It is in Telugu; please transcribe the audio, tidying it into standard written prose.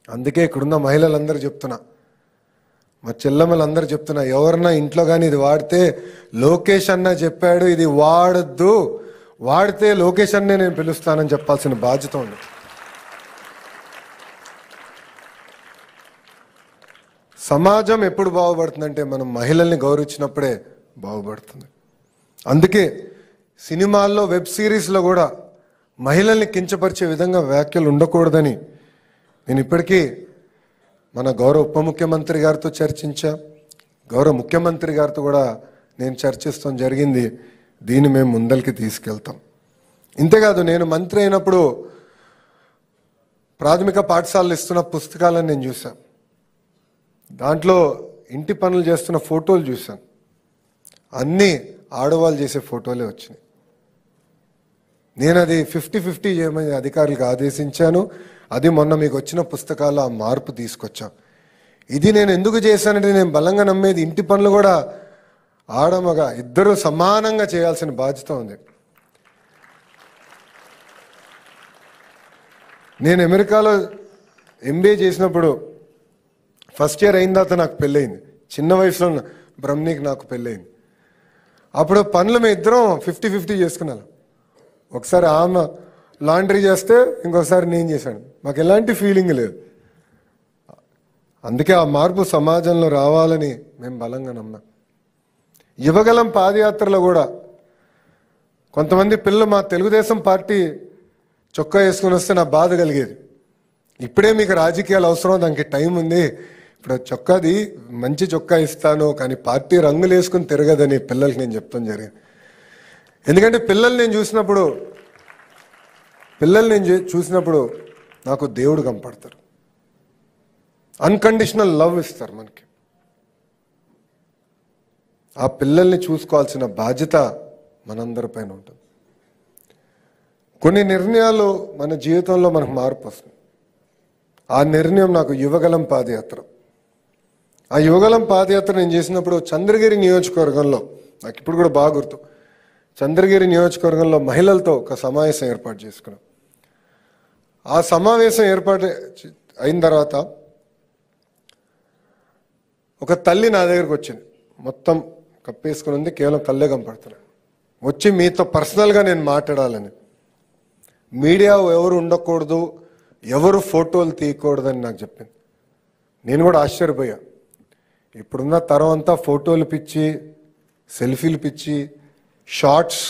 అందుకే ఇక్కడున్న మహిళలందరూ చెప్తున్నా, మా చెల్లెమ్మలందరూ చెప్తున్నా, ఎవరన్నా ఇంట్లో కానీ ఇది వాడితే లోకేష్ అన్న చెప్పాడు ఇది వాడద్దు, వాడితే లోకేష్ అన్నే నేను పిలుస్తానని చెప్పాల్సిన బాధ్యత ఉంది. సమాజం ఎప్పుడు బాగుపడుతుందంటే మనం మహిళల్ని గౌరవించినప్పుడే బాగుపడుతుంది. అందుకే సినిమాల్లో, వెబ్ సిరీస్లో కూడా మహిళల్ని కించపరిచే విధంగా వ్యాఖ్యలు ఉండకూడదని నేను ఇప్పటికీ మన గౌరవ ఉప ముఖ్యమంత్రి గారితో చర్చించా, గౌరవ ముఖ్యమంత్రి గారితో కూడా నేను చర్చిస్తాం జరిగింది. దీన్ని మేము ముందరికి తీసుకెళ్తాం. ఇంతేకాదు, నేను మంత్రి అయినప్పుడు ప్రాథమిక పాఠశాలలు ఇస్తున్న పుస్తకాలను నేను చూశాను. దాంట్లో ఇంటి పనులు చేస్తున్న ఫోటోలు చూశాను. అన్నీ ఆడవాళ్ళు చేసే ఫోటోలే వచ్చినాయి. నేను అది 50-50 చేయమని అధికారులకు ఆదేశించాను. అది మొన్న మీకు వచ్చిన పుస్తకాల్లో ఆ మార్పు తీసుకొచ్చాం. ఇది నేను ఎందుకు చేశానంటే, నేను బలంగా నమ్మేది ఇంటి పనులు కూడా ఆడమగ ఇద్దరు సమానంగా చేయాల్సిన బాధ్యత ఉంది. నేను అమెరికాలో MBA చేసినప్పుడు ఫస్ట్ ఇయర్ అయిన తర్వాత నాకు పెళ్ళయింది. చిన్న వయసులో బ్రహ్మణికి నాకు పెళ్ళయింది. అప్పుడు పనులు మేము ఇద్దరం 50-50 చేసుకున్నాను. ఒకసారి ఆమె లాండ్రీ చేస్తే ఇంకోసారి నేను చేశాను. మాకు ఎలాంటి ఫీలింగ్ లేదు. అందుకే ఆ మార్పు సమాజంలో రావాలని మేము బలంగా నమ్మాం. యువగలం పాదయాత్రలో కూడా కొంతమంది పిల్లలు మా తెలుగుదేశం పార్టీ చొక్కా వేసుకుని వస్తే నా బాధ కలిగేది. ఇప్పుడే మీకు రాజకీయాలు అవసరం, దానికి టైం ఉంది, ఇప్పుడు చొక్కాది మంచి చొక్కా ఇస్తాను కానీ పార్టీ రంగులు వేసుకుని తిరగదని పిల్లలకి నేను చెప్తాను జరిగింది. ఎందుకంటే పిల్లల్ని నేను చూసినప్పుడు నాకు దేవుడు కనపడతారు. అన్కండిషనల్ లవ్ ఇస్తారు మనకి. ఆ పిల్లల్ని చూసుకోవాల్సిన బాధ్యత మనందరిపైన ఉంటుంది. కొన్ని నిర్ణయాలు మన జీవితంలో మనకు మార్పు వస్తుంది. ఆ నిర్ణయం నాకు యువగలం పాదయాత్ర. ఆ యువగలం పాదయాత్ర నేను చేసినప్పుడు చంద్రగిరి నియోజకవర్గంలో, నాకు ఇప్పుడు కూడా బాగా గుర్తు, చంద్రగిరి నియోజకవర్గంలో మహిళలతో ఒక సమావేశం ఏర్పాటు చేసుకున్నాం. ఆ సమావేశం ఏర్పాటు అయిన తర్వాత ఒక తల్లి నా దగ్గరకు వచ్చింది. మొత్తం కప్పేసుకుని ఉంది, కేవలం కళ్ళే కనపడుతున్నాయి. వచ్చి మీతో పర్సనల్గా నేను మాట్లాడాలని, మీడియా ఎవరు ఉండకూడదు, ఎవరు ఫోటోలు తీయకూడదని నాకు చెప్పింది. నేను కూడా ఆశ్చర్యపోయా. ఇప్పుడున్న తరం అంతా ఫోటోలు పిచ్చి, సెల్ఫీలు పిచ్చి, షార్ట్స్